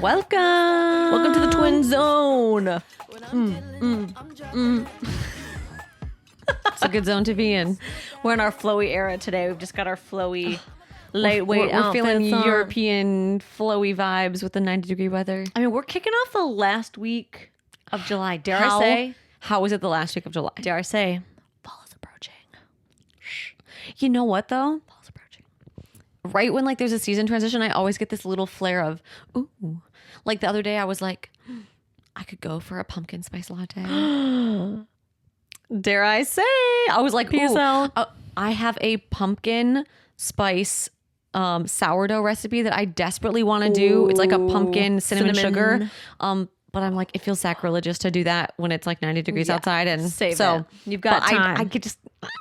Welcome to the Twin Zone. It's a good zone to be in. We're in our flowy era today. We've just got our flowy lightweight We're feeling outfits on. European flowy vibes with the 90-degree weather. I mean, we're kicking off the last week of July. I How was it the last week of July? Dare I say, fall is approaching. You know what though? Fall's approaching. Right when like there's a season transition, I always get this little flare of ooh. Like the other day, I was like, I could go for a pumpkin spice latte. Dare I say? I was like, PSL. I have a pumpkin spice sourdough recipe that I desperately want to do. It's like a pumpkin cinnamon sugar. But I'm like, it feels sacrilegious to do that when it's like 90 degrees outside. And Save so it. You've got but time.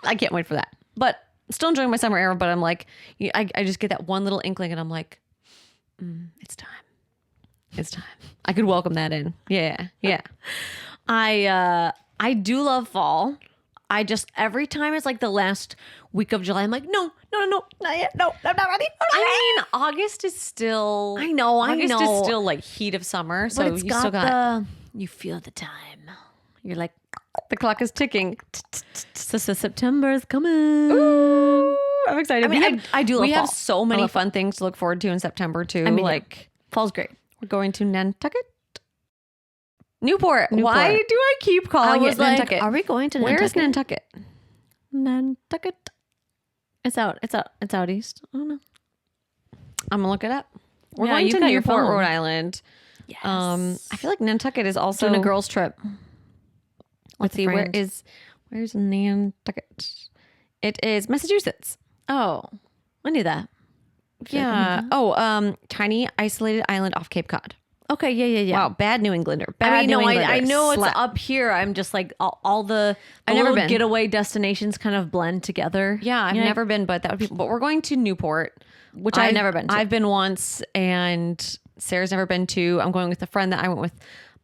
I can't wait for that. But still enjoying my summer era. But I'm like, I just get that one little inkling and I'm like, it's time. It's time. I could welcome that in. Yeah. I do love fall. I just, every time it's like the last week of July, I'm like, no, not yet. No, I'm not ready. I mean, August is still. I know. August is still like heat of summer, so But it's you got still got you feel the time. You're like, the clock is ticking. so September's coming. Ooh, I'm excited. I mean, I do love We have fall. so many fun things to look forward to in September too. I mean, like fall's great. we're going to Nantucket, Newport. Why do I keep I calling was it like, Nantucket? are we going to Where's Nantucket? Nantucket? Nantucket. It's out east. I don't know. I'm gonna look it up. We're Yeah, going you've to got your Newport, phone. Rhode Island. Yes. I feel like Nantucket is also doing a girls trip. Let's see, where's Nantucket? It is Massachusetts. Oh, I knew that. Yeah. Tiny isolated island off Cape Cod. Okay. Yeah. Wow, bad New Englander. I New Englander. know it's Slap. up here. I'm just like all the I've never little been. getaway destinations kind of blend together. Yeah, I've never been, but that would be. But we're going to Newport, Which I've never been to. I've been once, and Sarah's never been to. I'm going with a friend that I went with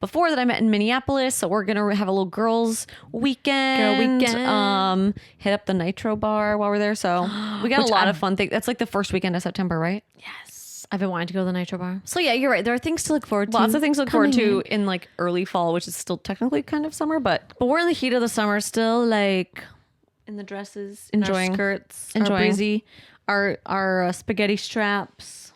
before that I met in Minneapolis. So we're gonna have a little girls weekend. Hit up the Nitro bar while we're there. So we got a lot of fun things. That's like the first weekend of September, right? Yes. I've been wanting to go to the Nitro Bar. So yeah, you're right. There are things to look forward to. Lots of things to look forward to in like early fall, which is still technically kind of summer, but we're in the heat of the summer still, like in the dresses, in Enjoying. our skirts, Enjoying. our breezy, our spaghetti straps.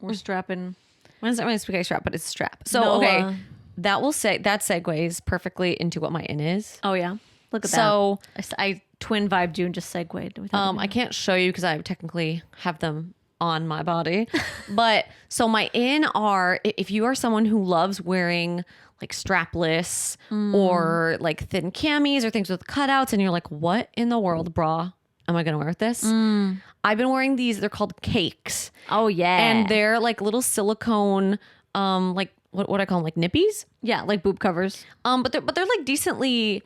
We're strapping. Well, it's not really a spaghetti strap, but it's a strap. So No, okay, that segues perfectly into what my in is. Oh yeah, look at So that. I twin vibed you and just segued. With I can't show you because I technically have them on my body, but so my in are if you are someone who loves wearing like strapless or like thin camis or things with cutouts, and you're like, what in the world, bra, am I gonna wear with this? I've been wearing these. They're called cakes. Oh yeah, And they're like little silicone, like what I call them, like nippies. yeah, like boob covers. But they're like decently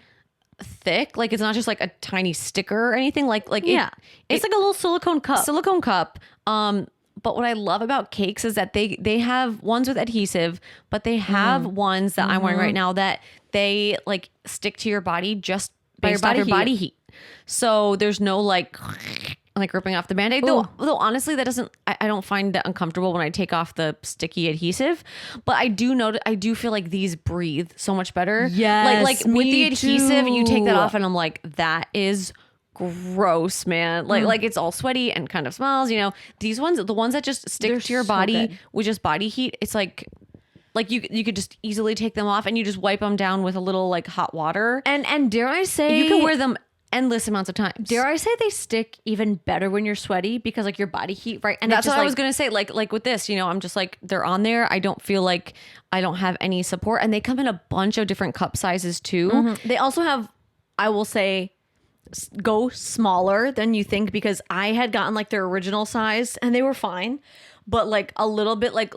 thick. Like it's not just like a tiny sticker or anything. It's like a little silicone cup. Silicone cup. But what I love about cakes is that they have ones with adhesive, but they have ones that I'm wearing right now that they like stick to your body just based off your body heat. So there's no like ripping off the Band-Aid. Though honestly, that doesn't, I don't find that uncomfortable when I take off the sticky adhesive. But I do feel like these breathe so much better. Yes, Like with the adhesive, you take that off and I'm like, that is gross, man. Like it's all sweaty and kind of smells, you know. These ones, the ones that just stick They're to your so body good. with just body heat, it's like you could just easily take them off and you just wipe them down with a little like hot water. And dare I say, You can wear them endless amounts of times. Dare I say they stick even better when you're sweaty because like your body heat, right? And That's what I was gonna say. Like with this, you know, I'm just like, they're on there. I don't feel like I don't have any support, and they come in a bunch of different cup sizes too. They also have, I will say, go smaller than you think, because I had gotten like their original size and they were fine, but like a little bit like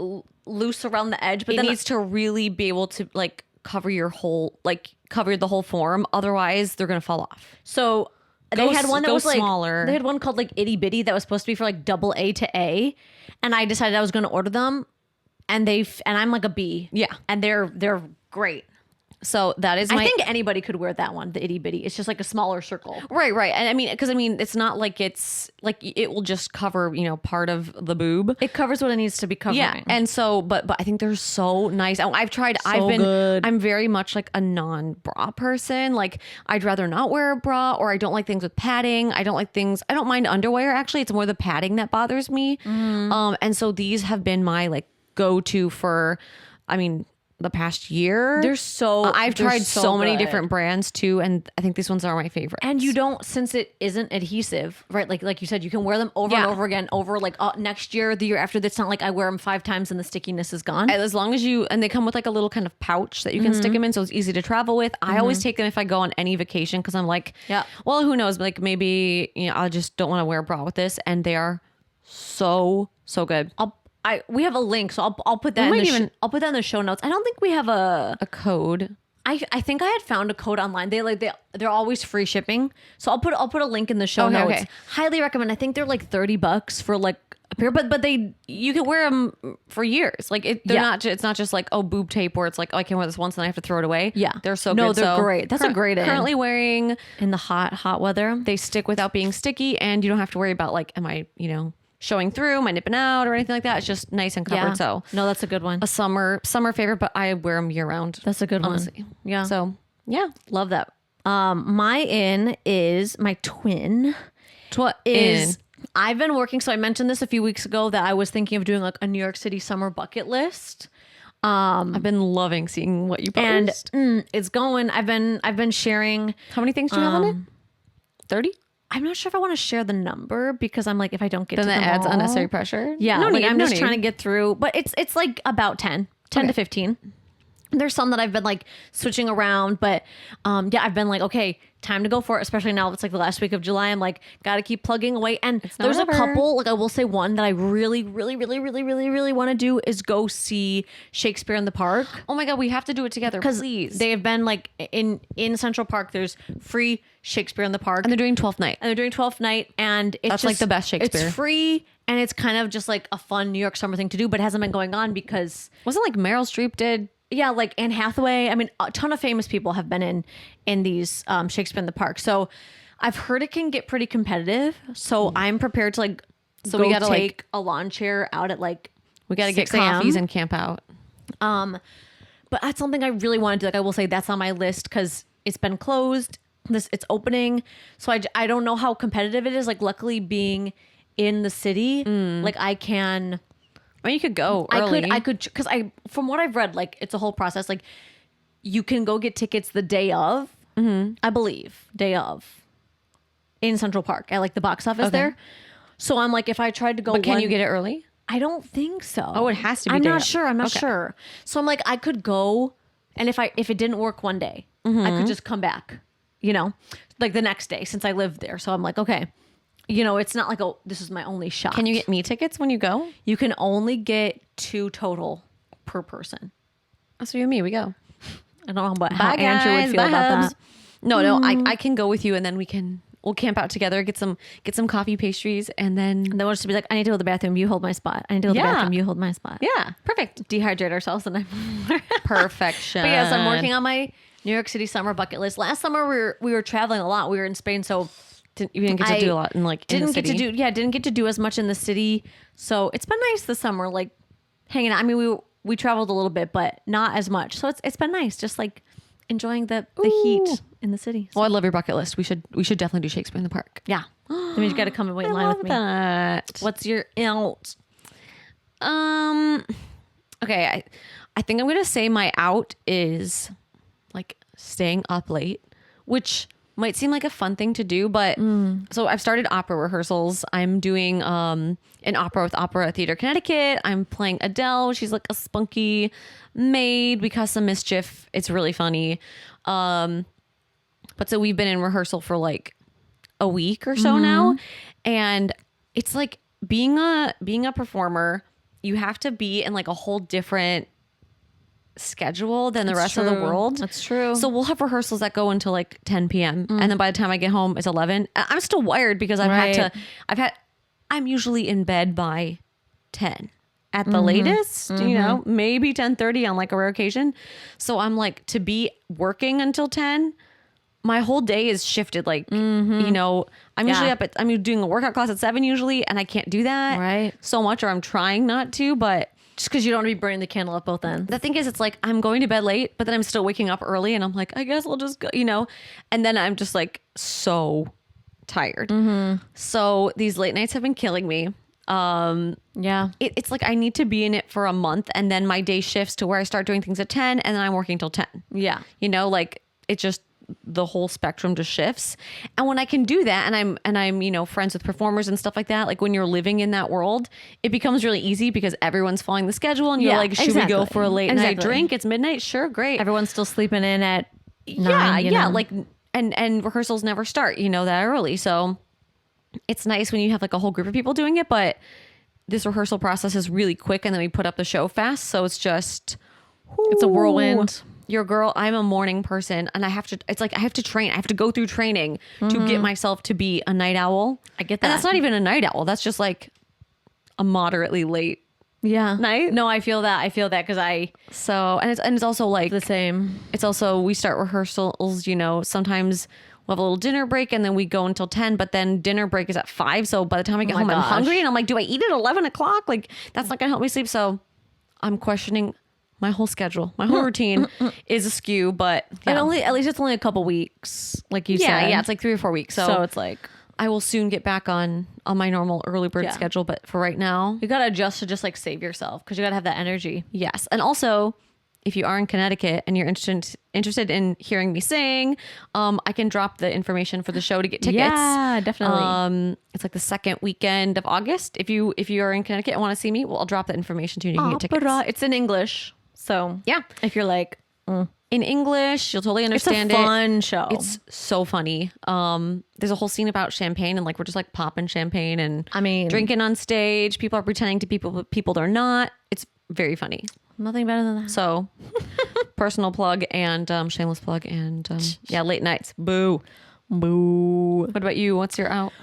loose around the edge. But It then needs to really be able to like cover the whole form. Otherwise, they're gonna fall off. so they had one that was like smaller. They had one called like itty bitty that was supposed to be for like double A to A, and I decided I was going to order them, and I'm like a B. Yeah. and they're great. So that is I my think anybody could wear that one, the itty bitty. It's just like a smaller circle. right. And I mean, because I mean, it's not like it's like it will just cover, you know, part of the boob. It covers what it needs to be covering. Yeah. And so, but I think they're so nice. I've tried, good. I'm very much like a non-bra person. Like I'd rather not wear a bra, or I don't like things with padding. I don't mind underwear. Actually, it's more the padding that bothers me. And so these have been my like go-to for, I mean, the past year. I've tried so many different brands too, and I think these ones are my favorite. And you don't, since it isn't adhesive, right? Like you said, you can wear them over and over again, over like next year, the year after. That's not like I wear them 5 times and the stickiness is gone. As long as and they come with like a little kind of pouch that you can stick them in, so it's easy to travel with. I always take them if I go on any vacation, because I'm like, well, who knows? Like maybe, you know, I just don't want to wear a bra with this, and they are so good. We have a link, so I'll put that. I'll put that in the show notes. I don't think we have a code. I think I had found a code online. They're always free shipping, so I'll put a link in the show notes. Okay. Highly recommend. I think they're like $30 for like a pair, but you can wear them for years. Like it's not just like boob tape where it's like, I can wear this once and I have to throw it away. Yeah, they're so no, good. they're great. That's a great. Currently wearing in the hot weather. They stick without being sticky, and you don't have to worry about like, am I, you know, showing through, am I nipping out or anything like that. It's just nice and covered. So no, that's a good one. A summer favorite, but I wear them year round. That's a good one. Yeah. So yeah, love that. My in is my twin. I've been working. So I mentioned this a few weeks ago that I was thinking of doing like a New York City summer bucket list. I've been loving seeing what you post, and it's going. I've been sharing. How many things do you have on it? 30. I'm not sure if I want to share the number, because I'm like, if I don't get then to them that adds all, unnecessary pressure. Yeah, I'm just trying to get through. But it's like about 10 to 15. There's some that I've been like switching around, but I've been like, okay, time to go for it. Especially now it's like the last week of July. I'm like, gotta keep plugging away. And there's a couple, like I will say one that I really want to do is go see Shakespeare in the Park. Oh my God, we have to do it together, please. They have been like in Central Park. There's free Shakespeare in the Park, and they're doing 12th night. And it's that's just, like the best Shakespeare. It's free, and it's kind of just like a fun New York summer thing to do, but it hasn't been going on because wasn't like Meryl Streep did. Yeah, like Anne Hathaway. I mean, a ton of famous people have been in these Shakespeare in the Park. So I've heard it can get pretty competitive. So I'm prepared to like. So we gotta take a lawn chair out at like. We gotta get coffees and camp out. But that's something I really want to do. Like I will say that's on my list because it's been closed. It's opening. So I don't know how competitive it is. Like luckily being in the city, like I can. Or you could go early. I could, because from what I've read, like it's a whole process. Like you can go get tickets the day of, I believe, day of, in Central Park at like the box office there. So I'm like, if I tried to go, but can you get it early? I don't think so. Oh, it has to be. I'm not sure. I'm not sure. So I'm like, I could go, and if it didn't work one day, I could just come back. You know, like the next day since I lived there. So I'm like, okay. You know, it's not like, this is my only shot. Can you get me tickets when you go? You can only get 2 total per person. Oh, so you and me, we go. I don't know how Andrew would feel about that. No, I can go with you, and then we'll camp out together, get some coffee pastries, and then we'll just be like, I need to go to the bathroom, you hold my spot. I need to go to the bathroom, you hold my spot. Yeah, perfect. Dehydrate ourselves and perfection. But yes, I'm working on my New York City summer bucket list. Last summer we were traveling a lot. We were in Spain, so you didn't get to do a lot in the city. Didn't get to do as much in the city. So it's been nice this summer, like hanging out. I mean, we traveled a little bit, but not as much. So it's been nice, just like enjoying the heat in the city. So. Well, I love your bucket list. We should definitely do Shakespeare in the Park. Yeah. I mean, you got to come and wait in line with me. That. What's your out? Okay, I think I'm gonna say my out is like staying up late, which might seem like a fun thing to do, but so I've started opera rehearsals. I'm doing an opera with Opera Theater Connecticut. I'm playing Adele. She's like a spunky maid. We cause some mischief. It's really funny. But so we've been in rehearsal for like a week or so now, and it's like being a performer, you have to be in like a whole different schedule than the rest of the world. That's true. So we'll have rehearsals that go until like 10 p.m. And then by the time I get home, it's 11. I'm still wired because I'm usually in bed by 10. at the latest, maybe 10:30 on like a rare occasion. So I'm like, to be working until 10, my whole day is shifted. Like, I'm usually I'm doing a workout class at 7 usually, and I can't do that so much, or I'm trying not to, but just because you don't want to be burning the candle at both ends. The thing is, it's like I'm going to bed late, but then I'm still waking up early, and I'm like, I guess I'll just go, and then I'm just like so tired. So these late nights have been killing me. It's like I need to be in it for a month, and then my day shifts to where I start doing things at 10, and then I'm working till 10. Yeah. Like it just, the whole spectrum just shifts. And when I can do that, and I'm friends with performers and stuff like that, like when you're living in that world, it becomes really easy because everyone's following the schedule, and you're like, should we go for a late night drink? It's midnight. Sure. Great. Everyone's still sleeping in at 9. Like, and rehearsals never start, that early. So it's nice when you have like a whole group of people doing it, but this rehearsal process is really quick, and then we put up the show fast. So it's just, it's a whirlwind. Your girl, I'm a morning person, and I have to train. I have to go through training to get myself to be a night owl. I get that. And that's not even a night owl. That's just like a moderately late night. No, I feel that. Because and it's also like the same. It's also, we start rehearsals, sometimes we'll have a little dinner break, and then we go until 10, but then dinner break is at 5. So by the time I get home, I'm hungry, and I'm like, do I eat at 11 o'clock? Like, that's not going to help me sleep. So I'm questioning my whole schedule. My whole routine is askew, but at least it's only a couple weeks, like you said. Yeah, it's like 3 or 4 weeks. So it's like, I will soon get back on my normal early bird schedule, but for right now, you got to adjust to just like save yourself, because you got to have that energy. Yes. And also, if you are in Connecticut and you're interested in hearing me sing, I can drop the information for the show to get tickets. Yeah, definitely. It's like the second weekend of August. If you are in Connecticut and want to see me, well, I'll drop that information to you, and you can get tickets. It's in English. So yeah, if you're like in English, you'll totally understand it. It's a fun show. It's so funny. There's a whole scene about champagne, and like we're just like popping champagne and drinking on stage. People are pretending to people they're not. It's very funny. Nothing better than that. So personal plug and shameless plug, and late nights. Boo. What about you? What's your out?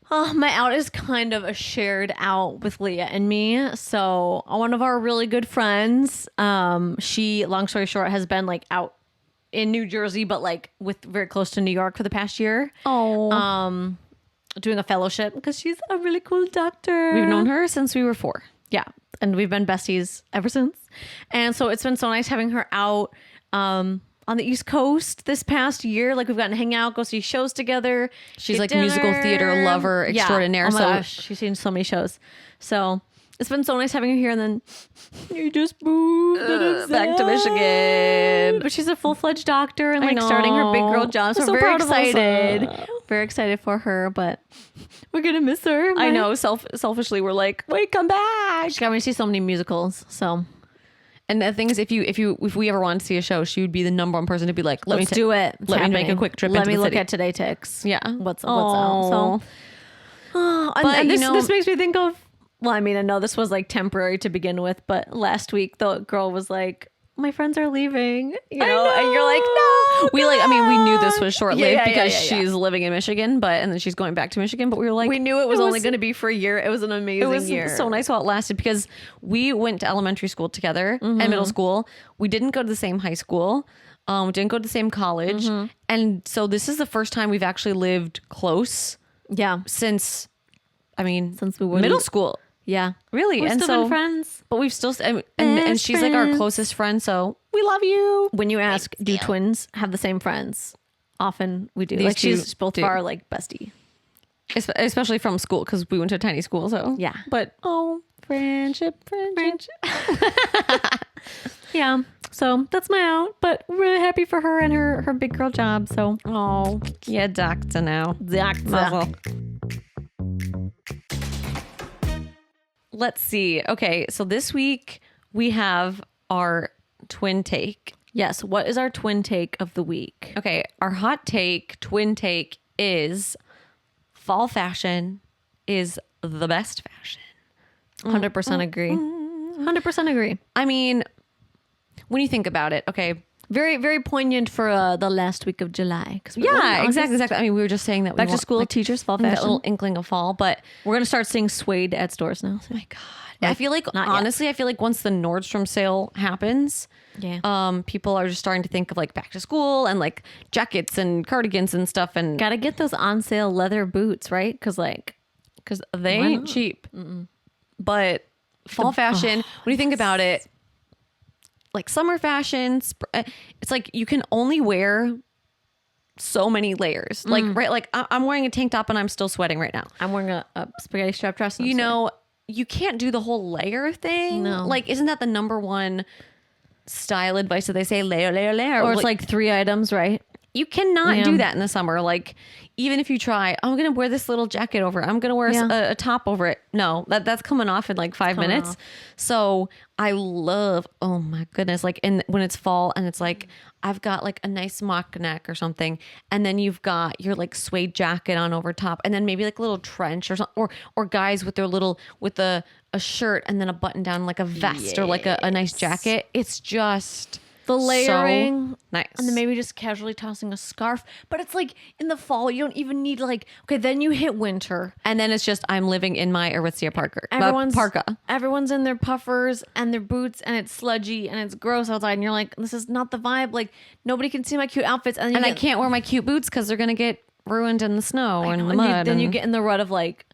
My out is kind of a shared out with Leah and me. So one of our really good friends, she, long story short, has been like out in New Jersey, but like very close to New York for the past year. Oh. Doing a fellowship, because she's a really cool doctor. We've known her since we were 4. Yeah. And we've been besties ever since. And so it's been so nice having her out on the East Coast this past year. Like, we've gotten to hang out, go see shows together. She's like a musical theater lover extraordinaire. Oh my gosh, she's seen so many shows. So it's been so nice having her here. And then you just moved back to Michigan. But she's a full-fledged doctor and like starting her big girl job. So I'm very excited. Very excited for her, but we're gonna miss her. I know. Selfishly, we're like, wait, come back. She got me to see so many musicals. So. And the thing is, if we ever wanted to see a show, she would be the number one person to be like, let's do it. Let me make a quick trip. Let me look at Today Ticks. Yeah, what's out. So, and this makes me think of. Well, I mean, I know this was like temporary to begin with, but last week the girl was like, "My friends are leaving," and you're like, "No." We knew this was short lived because she's living in Michigan, and then she's going back to Michigan. But we were like, we knew it was only going to be for a year. It was an amazing year. So nice while it lasted, because we went to elementary school together and middle school. We didn't go to the same high school. We didn't go to the same college, and so this is the first time we've actually lived close. Yeah, since we were middle school. Yeah, really. We've still been friends, but we've still and she's like our closest friend. So we love you. When you ask, do twins have the same friends? Often we do. Like, she's both our like bestie, especially from school, because we went to a tiny school. So yeah, but friendship. Yeah. So that's my out, but we're really happy for her and her big girl job. So doctor now. Doctor. Let's see. Okay, so this week we have our twin take. Yes. What is our twin take of the week? Okay, our twin take is fall fashion is the best fashion. 100% agree. 100% agree. I mean, when you think about it, okay, Very, very poignant for the last week of July. Yeah, exactly. I mean, we were just saying that Back we to want, school like, teachers, fall that fashion. little inkling of fall, but We're going to start seeing suede at stores now. oh my God. I feel like, not yet. honestly, I feel like once the Nordstrom sale happens, Yeah. people are just starting to think of like back to school and like jackets and cardigans and stuff. And Got to get those on sale leather boots, right? Because they why ain't not? cheap. But fall fashion, when you think about it, like summer fashion, it's like you can only wear so many layers. Like, right, like I'm wearing a tank top and I'm still sweating right now. I'm wearing a spaghetti strap dress. You know, you can't do the whole layer thing. No. Like, isn't that the number one style advice that they say layer, layer, layer? Or it's like 3 items, right? you cannot Yeah. do that in the summer. Like, even if you try, I'm going to wear this little jacket over it. I'm going to wear Yeah. a top over it. No, that's coming off in like 5 minutes. off. So I love, oh my goodness. Like when it's fall and it's like, I've got like a nice mock neck or something. And then you've got your like suede jacket on over top. And then maybe like a little trench or something, or guys with their little, with a shirt and then a button down, like a vest or like a nice jacket. It's just The layering. so nice. And then maybe just casually tossing a scarf. But it's like in the fall, you don't even need like, okay, then you hit winter. And then it's just, I'm living in my Aritzia parka. Parka. Everyone's in their puffers and their boots and it's sludgy and it's gross outside. And you're like, this is not the vibe. Like nobody can see my cute outfits. And, I can't wear my cute boots because they're going to get ruined in the snow and the and mud. then you get in the rut of like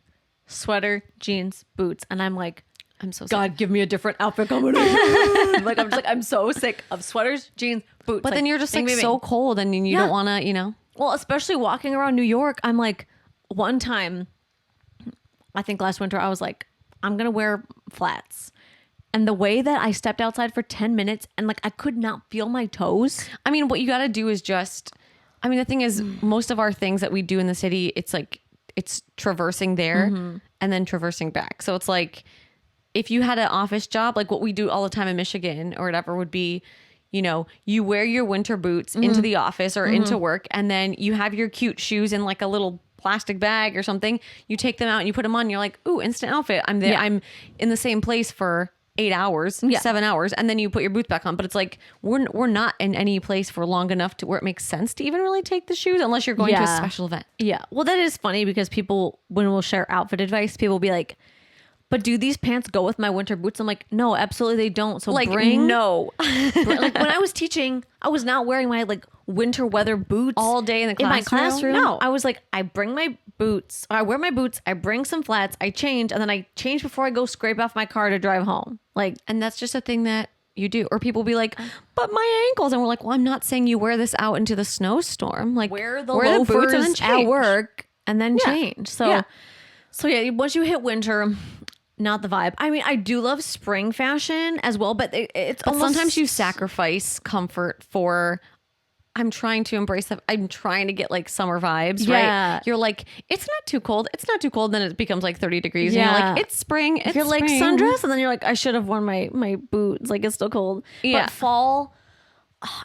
sweater, jeans, boots. And I'm like, I'm so sick. God, give me a different outfit coming in. Like, I'm just like, I'm so sick of sweaters, jeans, boots. But then you're just like bing, bing, so bing. cold and you don't want to, you know. Well, especially walking around New York, I'm like, one time, I think last winter, I was like, I'm going to wear flats. And the way that I stepped outside for 10 minutes and like, I could not feel my toes. I mean, what you got to do is just, I mean, the thing is, most of our things that we do in the city, it's like, it's traversing there and then traversing back. So it's like, if you had an office job, like what we do all the time in Michigan or whatever would be, you know, you wear your winter boots into the office or into work, and then you have your cute shoes in like a little plastic bag or something. You take them out and you put them on. And you're like, ooh, instant outfit. I'm there. Yeah. I'm in the same place for 8 hours, 7 hours, and then you put your boots back on. But it's like we're not in any place for long enough to where it makes sense to even really take the shoes unless you're going to a special event. Yeah. Well, that is funny because people, when we'll share outfit advice, people will be like, but do these pants go with my winter boots? I'm like, no, absolutely they don't. So Like, bring no. like when I was teaching, I was not wearing my like winter weather boots All day in the my classroom? classroom. No. I was like, I bring my boots, I wear my boots, I bring some flats, I change, and then I change before I go scrape off my car to drive home. Like, And that's just a thing that you do. Or people be like, but my ankles. And we're like, well, I'm not saying you wear this out into the snowstorm. Like, wear the boots loafers and then at change. work and then Yeah. change. So, Yeah. so yeah, once you hit winter, not the vibe. I mean, I do love spring fashion as well, but it's But almost sometimes you sacrifice comfort for, I'm trying to embrace that. I'm trying to get like summer vibes, Yeah. right? You're like, it's not too cold. It's not too cold. Then it becomes like 30 degrees. And Yeah. you're like, it's spring. It's you're like spring. sundress, and then you're like, I should have worn my boots. Like it's still cold. Yeah. But fall,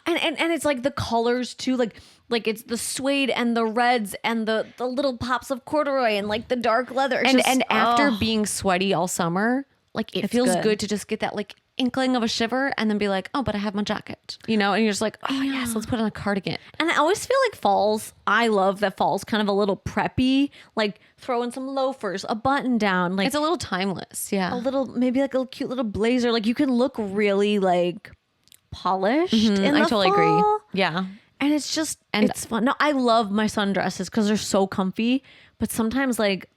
and it's like the colors too. Like it's the suede and the reds and the little pops of corduroy and like the dark leather. It's And just, after oh. being sweaty all summer, like it It's feels good. good to just get that like inkling of a shiver and then be like, oh, but I have my jacket, you know, and you're just like, oh yes, let's put on a cardigan. And I always feel like falls, I love that fall's kind of a little preppy, like throw in some loafers, a button down, like It's a little timeless. Yeah. a little, maybe like a cute little blazer. Like you can look really like polished in I the totally agree. fall. Yeah. And it's just, it's fun. No, I love my sundresses because they're so comfy, but sometimes like,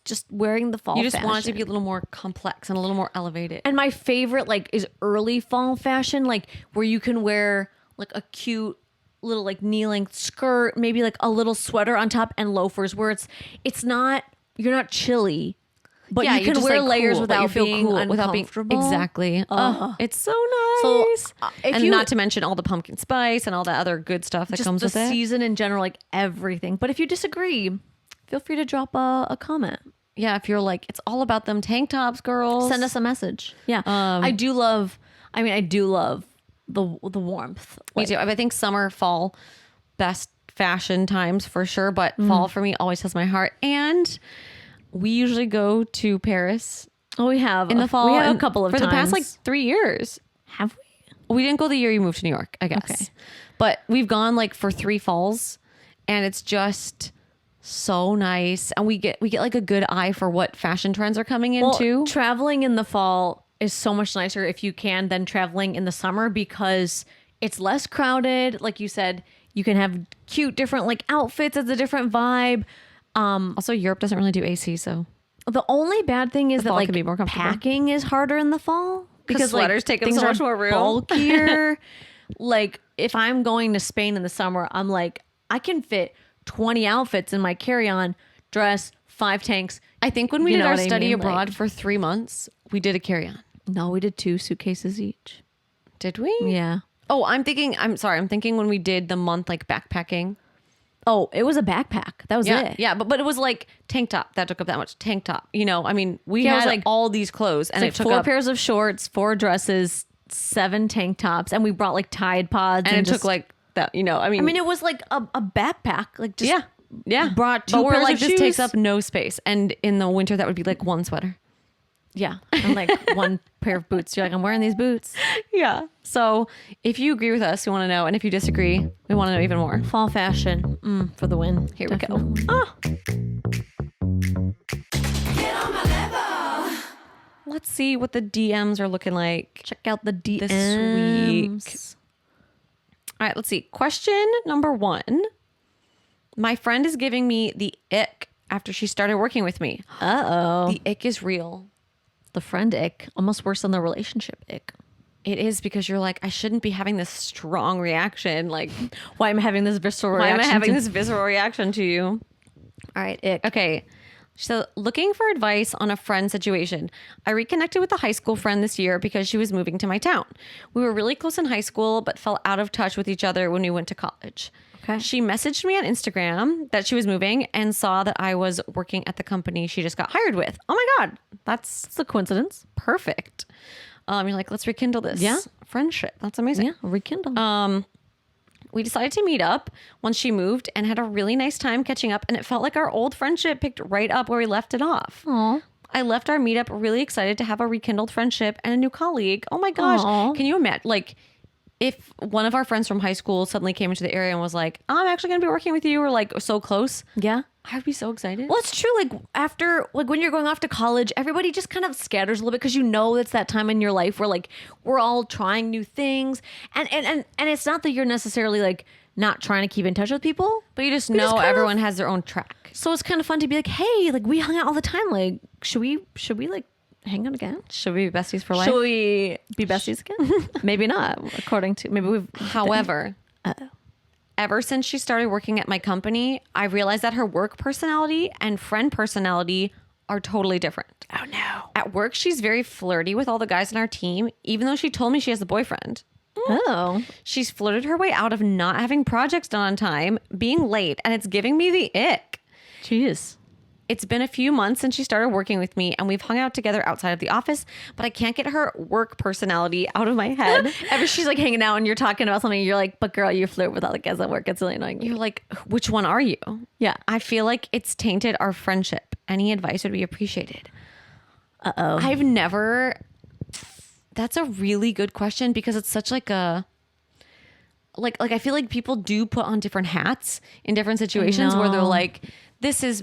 just wearing the fall You just want it to fashion. be a little more complex and a little more elevated. And my favorite like is early fall fashion, like where you can wear like a cute little like knee-length skirt, maybe like a little sweater on top and loafers where it's not, you're not chilly, but yeah, you you're can just, wear like, layers cool, but without being uncomfortable. exactly. Oh, it's so So, nice. if And you- not to mention all the pumpkin spice and all that other good stuff that Just comes the with it. season in general, like everything. But if you disagree, feel free to drop a comment. Yeah, if you're like, it's all about them tank tops, girls. Send us a message. Yeah. I do love the warmth. Me too. I think summer, fall, best fashion times for sure. But fall for me always has my heart. And we usually go to Paris Oh, we have in the fall. We have and a couple of for times the past like 3 years. Have we? We didn't go the year you moved to New York, I guess. Okay. But we've gone like for 3 falls, and it's just so nice. And we get like a good eye for what fashion trends are coming into. Traveling in the fall is so much nicer if you can than traveling in the summer because it's less crowded. Like you said, you can have cute different like outfits. It's a different vibe. Also, Europe doesn't really do AC, so The only bad thing is that fall like can be more comfortable. packing is harder in the fall because sweaters take up so much more room. Bulkier. Like if I'm going to Spain in the summer, I'm like I can fit 20 outfits in my carry-on, dress, 5 tanks. I think when we You did know our what I study mean? abroad Like- for 3 months, we did a carry-on. No, we did 2 suitcases each. Did we? Yeah. Oh, I'm thinking when we did the month like backpacking. Oh, it was a backpack. That was Yeah, it. yeah, but it was like tank top that took up that much. Tank top, you know. I mean, we Yeah, it had was like- all these clothes, and Like it took 4 up, pairs of shorts, 4 dresses, 7 tank tops, and we brought like Tide Pods. and it just, took like that. You know, I I mean, it was like a backpack. Like just yeah. brought 2 but we're pairs like of this shoes. takes up no space, and in the winter that would be like 1 sweater. Yeah, and like 1 pair of boots. You're like, I'm wearing these boots. Yeah. So if you agree with us, we want to know, and if you disagree, we want to know even more. Fall fashion for the win. Here we go. Definitely. Let's see what the DMs are looking like. Check out the DMs. This week. All right, let's see. Question number 1. My friend is giving me the ick after she started working with me. Uh-oh. The ick is real. The friend ick. Almost worse than the relationship ick. It is because you're like, I shouldn't be having this strong reaction. Like, Why am I having this visceral why am I reaction having to- this visceral reaction to you? All right, ick. Okay. So looking for advice on a friend situation. I reconnected with a high school friend this year because she was moving to my town. We were really close in high school, but fell out of touch with each other when we went to college. Okay. She messaged me on Instagram that she was moving and saw that I was working at the company she just got hired with. Oh my God, that's It's a coincidence. perfect. You're like, let's rekindle this Yeah. friendship. That's amazing. Yeah, rekindle. We decided to meet up once she moved and had a really nice time catching up. And it felt like our old friendship picked right up where we left it off. Aw. I left our meetup really excited to have a rekindled friendship and a new colleague. Oh my gosh. Aw. Can you imagine? Like, if one of our friends from high school suddenly came into the area and was like, I'm actually going to be working with you, or like so close, Yeah. I would be so excited. Well, it's true. Like after, like when you're going off to college, everybody just kind of scatters a little bit because you know it's that time in your life where like we're all trying new things, and it's not that you're necessarily like not trying to keep in touch with people, But you just We know just kind of- everyone has their own track. so it's kind of fun to be like, hey, like we hung out all the time. Like, should we like hang out again? Should we be besties for life? Should we be besties again? Maybe not. According to maybe we've. However, ever since she started working at my company, I realized that her work personality and friend personality are totally different. Oh no. At work, she's very flirty with all the guys in our team, even though she told me she has a boyfriend. Oh. She's flirted her way out of not having projects done on time, being late, and it's giving me the ick. Jeez. It's been a few months since she started working with me, and we've hung out together outside of the office, but I can't get her work personality out of my head. Ever she's like hanging out and you're talking about something, you're like, but girl, you flirt with all the guys at work. It's really annoying. You're like, which one are you? Yeah. I feel like it's tainted our friendship. Any advice would be appreciated. Uh-oh. I've never. That's a really good question because it's such like a. Like I feel like people do put on different hats in different situations where they're know. like, this is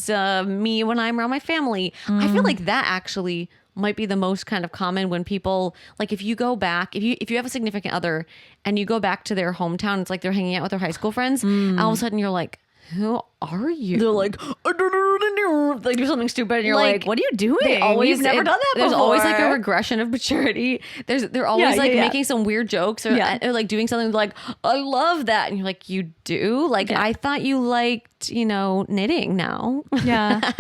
me when I'm around my family. I feel like that actually might be the most kind of common when people like if you go back if you have a significant other and you go back to their hometown, it's like they're hanging out with their high school friends. And all of a sudden you're like, who are you? They're like, like do something stupid, and you're like, what are you doing? They always You've never done that before. There's always like a regression of maturity. They're always Yeah, like yeah. making some weird jokes or, Yeah. or like doing something like, I love that. And you're like, you do? Like, Yeah. I thought you liked, knitting now. Yeah.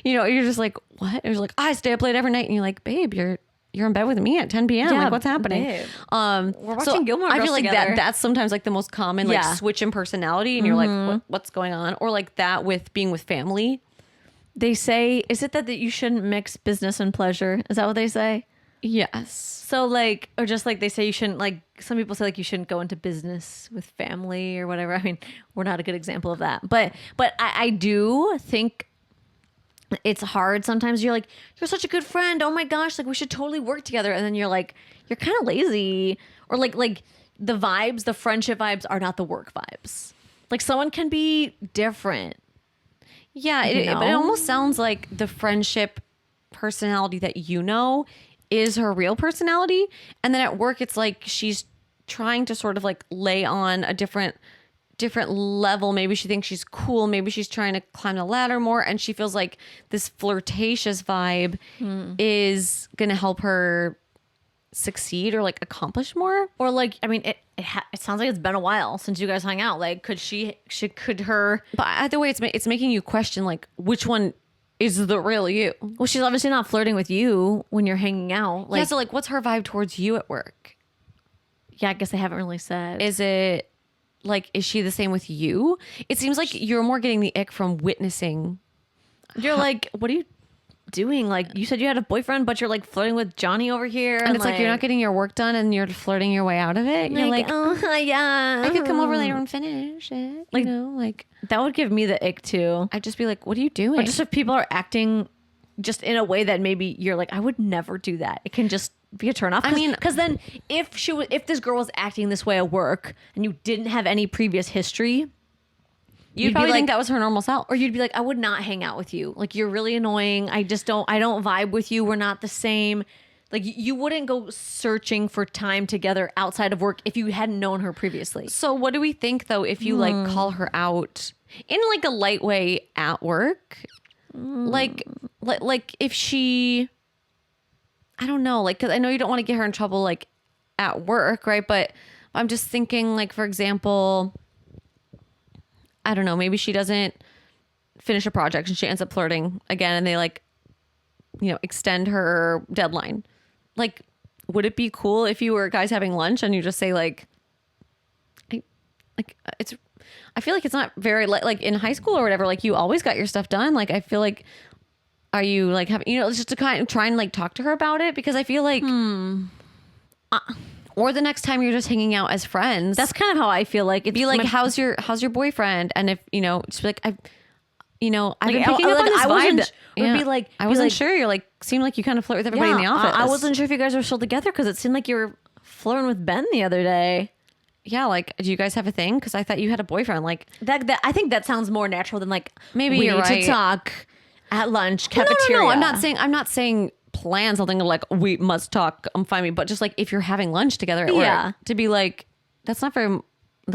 You're just like, what? It was like, I stay up late every night. And you're like, babe, you're in bed with me at 10 p.m. Yeah, like, what's happening? babe. We're watching Gilmore I Girls feel like together. that's sometimes like the most common like Yeah. switch in personality. And you're like, what's going on? Or like that with being with family. They say, is it that you shouldn't mix business and pleasure? Is that what they say? Yes. So like, or just like they say you shouldn't, like some people say like you shouldn't go into business with family or whatever. I mean, we're not a good example of that, but I do think it's hard sometimes. You're like, you're such a good friend, oh my gosh, like we should totally work together, and then you're like, you're kind of lazy, or like the vibes, the friendship vibes are not the work vibes. Like someone can be different. Yeah, but it almost sounds like the friendship personality that is her real personality, and then at work it's like she's trying to sort of like lay on a different level. Maybe she thinks she's cool, maybe she's trying to climb the ladder more, and she feels like this flirtatious vibe is gonna help her succeed or like accomplish more. Or like, I mean, it sounds like it's been a while since you guys hung out. Like, could her? But either way, it's making you question like which one is the real you. Well, she's obviously not flirting with you when you're hanging out. Like, Yeah, so like what's her vibe towards you at work? yeah, I guess they haven't really said. Is it like, is she the same with you? It seems like you're more getting the ick from witnessing. You're like, what are you doing? Like, you said you had a boyfriend, but you're like flirting with Johnny over here, And it's like you're not getting your work done and you're flirting your way out of it. You're like, oh yeah, I could come over later and finish it. Like- Like that would give me the ick too. I'd just be like, what are you doing? But just if people are acting just in a way that maybe you're like, I would never do that. It can just be a turn off. I mean- because then if this girl was acting this way at work and you didn't have any previous history, you'd probably think that was her normal self. or you'd be like, I would not hang out with you. Like, you're really annoying. I don't vibe with you. We're not the same. Like, you wouldn't go searching for time together outside of work if you hadn't known her previously. So what do we think though if you like call her out in like a light way at work? Like if she, I don't know, like, cause I know you don't want to get her in trouble like at work, right? But I'm just thinking like, for example, I don't know, maybe she doesn't finish a project and she ends up flirting again and they like, extend her deadline. Like, would it be cool if you were guys having lunch and you just say like, I feel like it's not very like in high school or whatever, like you always got your stuff done. Like, I feel like, are you like having, just to kind of try and like talk to her about it? Because I feel like, or the next time you're just hanging out as friends, That's kind of how I feel like. It'd be like, how's your boyfriend? And if, just be like, I've been picking up on this vibe. Would be like, I wasn't sure. You're like, seemed like you kind of flirt with everybody in the office. I wasn't sure if you guys were still together because it seemed like you were flirting with Ben the other day. Yeah, like, do you guys have a thing? Because I thought you had a boyfriend. Like That I think that sounds more natural than like, maybe we you're need right. to talk at lunch, cafeteria. No. I'm not saying plan something like we must talk. Find me, but just like if you're having lunch together at work, to be like, that's not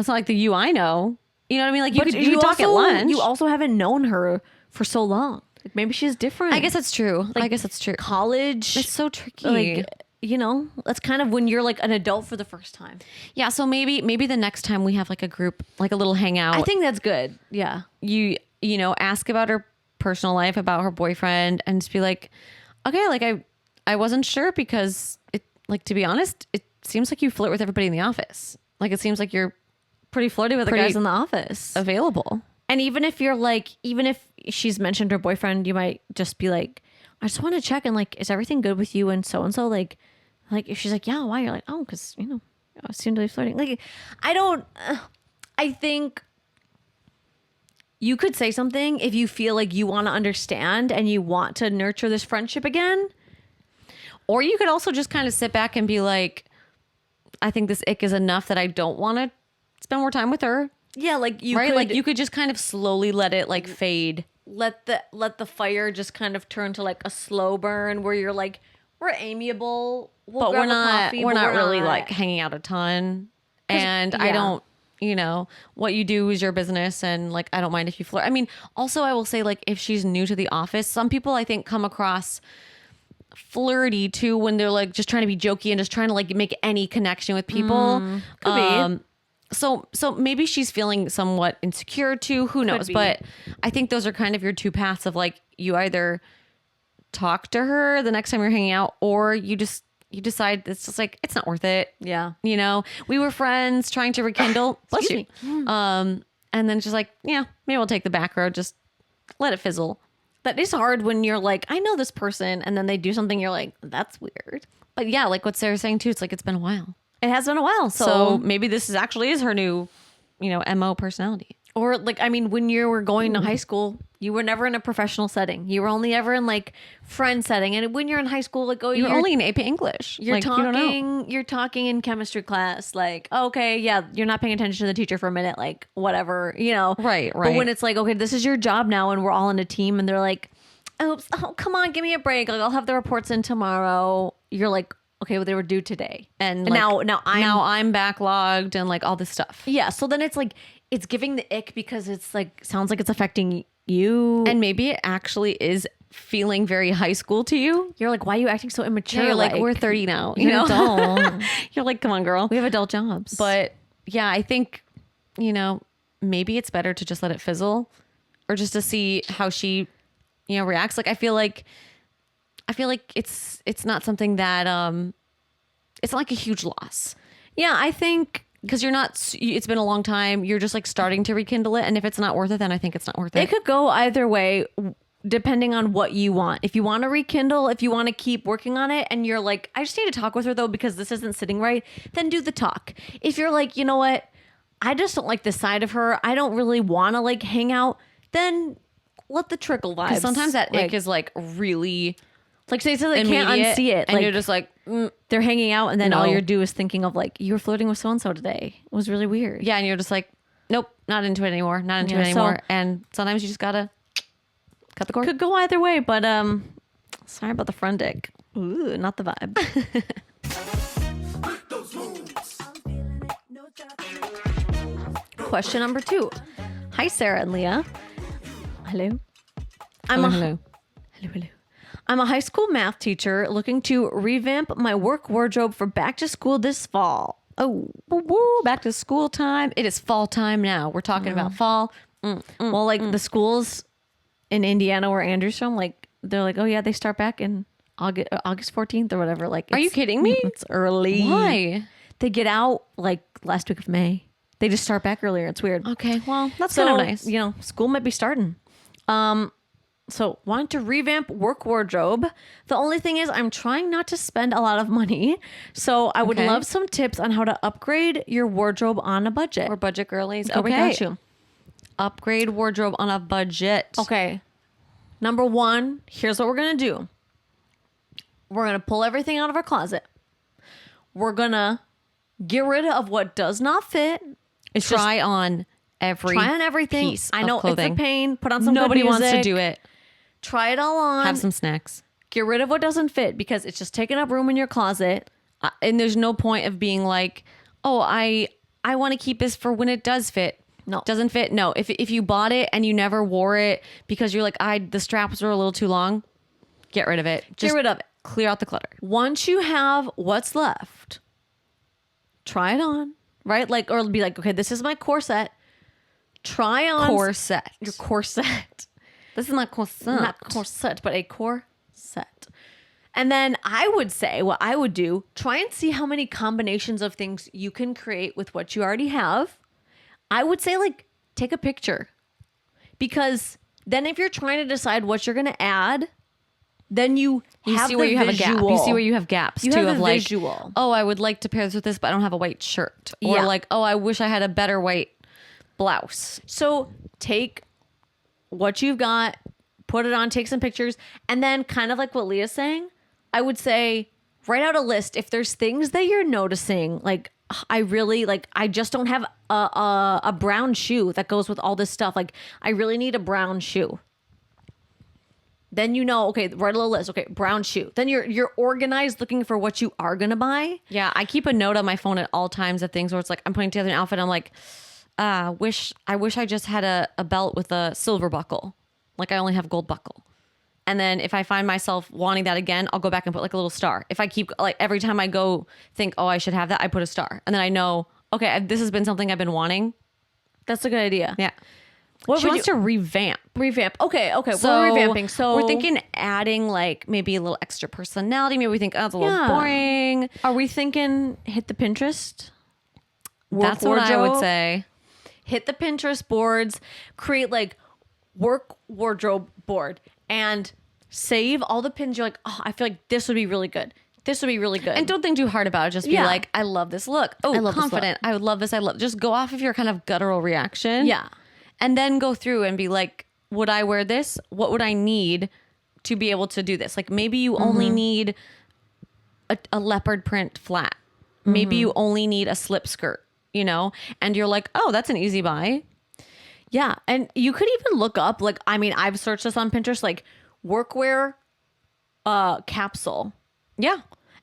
like the you I know. You know what I mean? Like you could talk at lunch. You also haven't known her for so long. Like, maybe she's different. I guess that's true. Like, college. It's so tricky. Like, that's kind of when you're like an adult for the first time. Yeah, so maybe the next time we have like a group, like a little hangout, I think that's good. Yeah. You ask about her personal life, about her boyfriend, and just be like, okay, like I wasn't sure because it, like, to be honest, it seems like you flirt with everybody in the office. Like, it seems like you're Pretty flirty with the guys in the office. available. And even if she's mentioned her boyfriend, you might just be like, I just want to check and like, is everything good with you and so like if she's like, yeah, why? You're like, oh, because I seem to be flirting. Like, I think you could say something if you feel like you want to understand and you want to nurture this friendship again. Or you could also just kind of sit back and be like, I think this ick is enough that I don't want to spend more time with her. Yeah, like you could just kind of slowly let it like fade. Let the fire just kind of turn to like a slow burn where you're like, we're amiable, but we're not really like hanging out a ton. And I don't, what you do is your business, and like I don't mind if you flirt. I mean, also I will say, like, if she's new to the office, some people I think come across flirty too when they're like just trying to be jokey and just trying to like make any connection with people. Could be. So maybe she's feeling somewhat insecure too. Who knows? be. But I think those are kind of your two paths of like, you either talk to her the next time you're hanging out, or you decide it's just like, it's not worth it. Yeah. We were friends trying to rekindle. Bless you. And then it's just like, yeah, maybe we'll take the back road. Just let it fizzle. That is hard when you're like, I know this person, and then they do something, you're like, that's weird. But yeah, like what Sarah's saying too, it's like, it's been a while. It has been a while. So maybe this is her new, MO personality. Or like, I mean, when you were going to high school, You were never in a professional setting. You were only ever in like friend setting. And when you're in high school, like, oh, You're only in AP English. You're Like, you don't know. you're talking in chemistry class. Like, okay, yeah, you're not paying attention to the teacher for a minute. Like, whatever, you know. Right. But when it's like, okay, this is your job now, and we're all in a team, and they're like, oh, come on, give me a break. Like, I'll have the reports in tomorrow. You're like, okay, well, they were due today, and like, now I'm backlogged and like all this stuff. yeah. So then it's like it's giving the ick because it's like sounds like it's affecting you, And maybe it actually is feeling very high school to you. you're like, why are you acting so immature? You're like, we're 30 now. You you're know, adult. you're like, come on, girl. We have adult jobs, But yeah, I think, maybe it's better to just let it fizzle or just to see how she, reacts. Like, I feel like it's not something that, it's not like a huge loss yeah, I think. because it's been a long time. You're just like starting to rekindle it. And if it's not worth it, then I think it's not worth it. It could go either way depending on what you want. If you want to rekindle, if you want to keep working on it and you're like, I just need to talk with her though because this isn't sitting right, then do the talk. If you're like, you know what, I just don't like this side of her, I don't really want to like hang out, then let the trickle vibes. Because sometimes that like, ick is like really like say so they can't immediate, unsee it. and Like, you're just like, they're hanging out and then all No. you're do is thinking of like, you were flirting with so-and-so today. It was really weird. yeah, and you're just like, nope, not into it anymore, not into Yeah, it so- anymore. And sometimes you just gotta cut the cord. Could go either way, but sorry about the front dick. Ooh, not the vibe. Question number 2. Hi, Sarah and Leah. Hello. Hello. Hello. I'm a high school math teacher looking to revamp my work wardrobe for back to school this fall. Oh, woo, back to school time. It is fall time now. We're talking about fall. Well, like the schools in Indiana where Andrew's from, like they're like, oh yeah, they start back in August 14th or whatever. Like, Are you kidding me? It's early. Why? They get out like last week of May. They just start back earlier. It's weird. Okay, well, that's So, kind of nice. You know, school might be starting. So want to revamp work wardrobe. The only thing is I'm trying not to spend a lot of money. So I would Okay. love some tips on how to upgrade your wardrobe on a budget. We're budget girlies. Oh, we got you. Upgrade wardrobe on a budget. Okay. Number 1, here's what we're going to do. We're going to pull everything out of our closet. We're going to get rid of what does not fit. It's just Try on everything. Piece I know of clothing. it's a pain. Put on some Nobody good music. wants to do it. Try it all on. Have some snacks. Get rid of what doesn't fit because it's just taking up room in your closet. And there's no point of being like, oh, I want to keep this for when it does fit. No. Doesn't fit. No. If you bought it and you never wore it because you're like, the straps are a little too long, get rid of it. Just Get rid of it. clear out the clutter. Once you have what's left, try it on, right? Like, or be like, okay, this is my corset. Try on Corset. your corset. This is not corset. Not corset, but a corset. And then I would say what I would do, try and see how many combinations of things you can create with what you already have. I would say like take a picture because then if you're trying to decide what you're going to add, then you have see the where you have a gap. visual. You see where you have gaps You too have of the like, visual. oh, I would like to pair this with this, but I don't have a white shirt. Or Yeah. like, oh, I wish I had a better white blouse. So take what you've got, put it on, take some pictures, and then kind of like what Leah's saying, I would say write out a list. If there's things that you're noticing, like I really like, I just don't have a brown shoe that goes with all this stuff. Like I really need a brown shoe. Then you know, okay, write a little list. Okay, brown shoe. Then you're organized looking for what you are gonna buy. Yeah, I keep a note on my phone at all times of things where it's like I'm putting together an outfit. I'm like, I wish I just had a belt with a silver buckle. Like I only have gold buckle. And then if I find myself wanting that again, I'll go back and put like a little star. If I keep like every time I go think, oh, I should have that, I put a star. And then I know, okay, this has been something I've been wanting. That's a good idea. Yeah. What She would wants to revamp. revamp? Okay, So we're revamping. So we're thinking adding like maybe a little extra personality. Maybe we think, oh, it's a little Yeah. boring. Are we thinking hit the Pinterest? That's what I would say. Hit the Pinterest boards, create like work wardrobe board and save all the pins. You're like, oh, I feel like this would be really good. This would be really good. And don't think too hard about it. Just be Yeah. like, I love this look. Oh, I love this confident. I would love this. I love. Just go off of your kind of guttural reaction. Yeah. And then go through and be like, would I wear this? What would I need to be able to do this? Like maybe you only need a leopard print flat. Maybe you only need a slip skirt, you know? And you're like, oh, that's an easy buy. Yeah. And you could even look up, like, I mean, I've searched this on Pinterest, like workwear capsule. Yeah.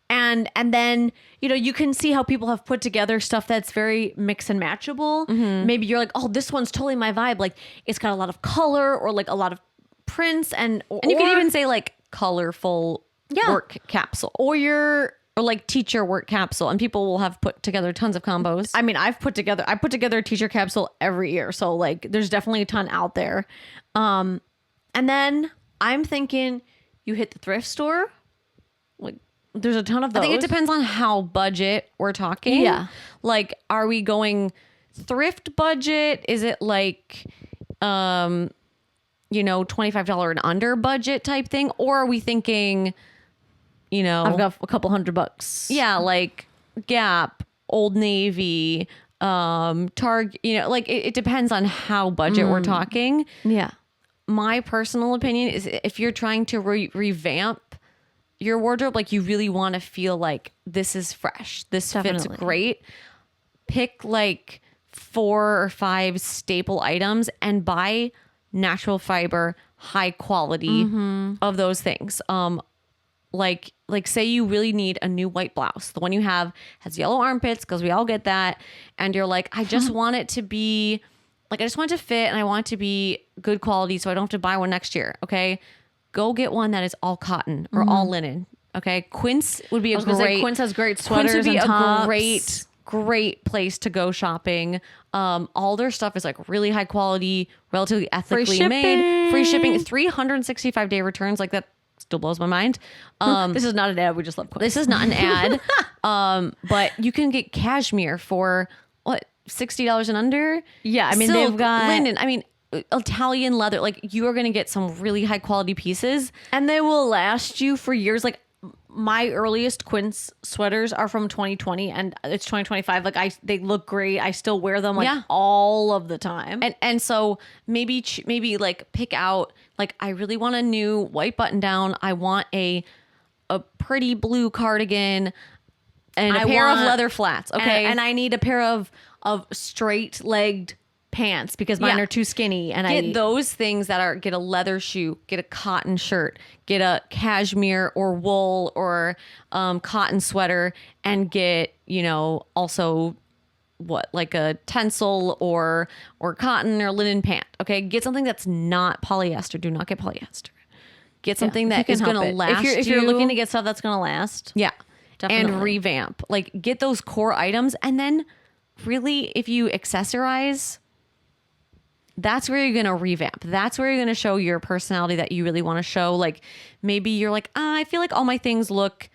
And then, you know, you can see how people have put together stuff that's very mix and matchable. Maybe you're like, oh, this one's totally my vibe. Like it's got a lot of color or like a lot of prints and you could even say like colorful work capsule or like teacher work capsule, and people will have put together tons of combos. I mean, I put together a teacher capsule every year. So like there's definitely a ton out there. And then I'm thinking you hit the thrift store. Like there's a ton of those. I think it depends on how budget we're talking. Yeah. Like, are we going thrift budget? Is it like, you know, $25 and under budget type thing? Or are we thinking, you know, I've got a couple $100. Yeah, like Gap, Old Navy, Target, you know, like it depends on how budget we're talking. Yeah. My personal opinion is if you're trying to revamp your wardrobe, like you really want to feel like this is fresh, this fits great, pick like 4 or 5 staple items and buy natural fiber, high quality of those things. Like say you really need a new white blouse. The one you have has yellow armpits because we all get that. And you're like, I just want it to be like, I just want it to fit and I want it to be good quality so I don't have to buy one next year. Okay. Go get one that is all cotton or all linen. Okay. Quince would be Quince has great sweaters. Quince would be and tops. a great place to go shopping. All their stuff is like really high quality, relatively ethically made, free shipping, 365-day returns. Like that still blows my mind. This is not an ad. We just love Quince. This is not an ad. But you can get cashmere for what, $60 and under? Yeah. I mean, Silk, they've got linen. I mean, Italian leather. Like you are going to get some really high quality pieces. and they will last you for years. Like my earliest Quince sweaters are from 2020 and it's 2025. Like they look great. I still wear them like all of the time. And so maybe like pick out, like, I really want a new white button down. I want a pretty blue cardigan and a pair of leather flats. Okay. And I need a pair of straight legged pants because mine are too skinny. And get those things get a leather shoe, get a cotton shirt, get a cashmere or wool or cotton sweater, and get, you know, also like a tencel or cotton or linen pant. Okay. Get something that's not polyester. Do not get polyester. Get something that is going to last. If you're looking to get stuff that's going to last. Yeah. Definitely. And revamp. Like get those core items. And then really, if you accessorize, that's where you're going to revamp. That's where you're going to show your personality that you really want to show. Like maybe you're like, I feel like all my things look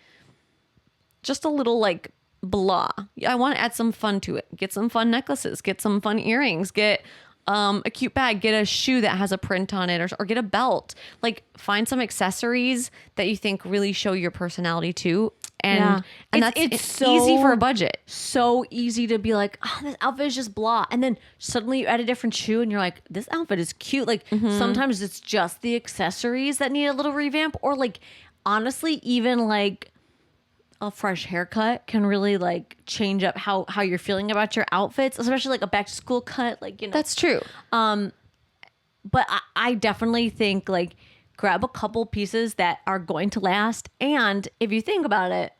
just a little like blah. I want to add some fun to it. Get some fun necklaces, get some fun earrings, get a cute bag, get a shoe that has a print on it, or get a belt. Like find some accessories that you think really show your personality too. And it's so easy for a budget. So easy to be like, oh, this outfit is just blah. And then suddenly you add a different shoe and you're like, this outfit is cute. Like sometimes it's just the accessories that need a little revamp, or like honestly, even like a fresh haircut can really like change up how you're feeling about your outfits, especially like a back to school cut. Like, you know, that's true. But I definitely think like grab a couple pieces that are going to last. And if you think about it,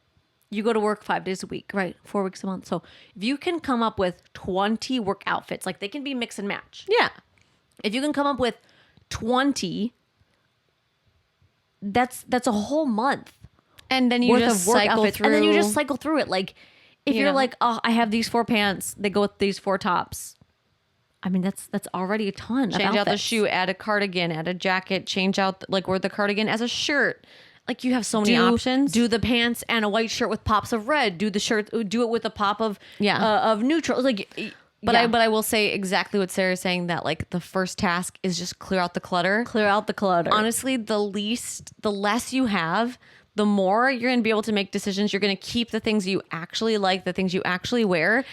you go to work 5 days a week, right? 4 weeks a month. So if you can come up with 20 work outfits, like they can be mix and match. Yeah. If you can come up with 20, that's a whole month. And then you just cycle through. And then you just cycle through it. Like if you're like, oh, I have these 4 pants, they go with these 4 tops. I mean, that's already a ton. Change out the shoe, add a cardigan, add a jacket, change out wear the cardigan as a shirt. Like you have so many options. Do the pants and a white shirt with pops of red. Do the shirt. Do it with a pop of neutral. Like, but I will say exactly what Sarah's saying, that like the first task is just clear out the clutter. Clear out the clutter. Honestly, the less you have, the more you're going to be able to make decisions. You're going to keep the things you actually like, the things you actually wear,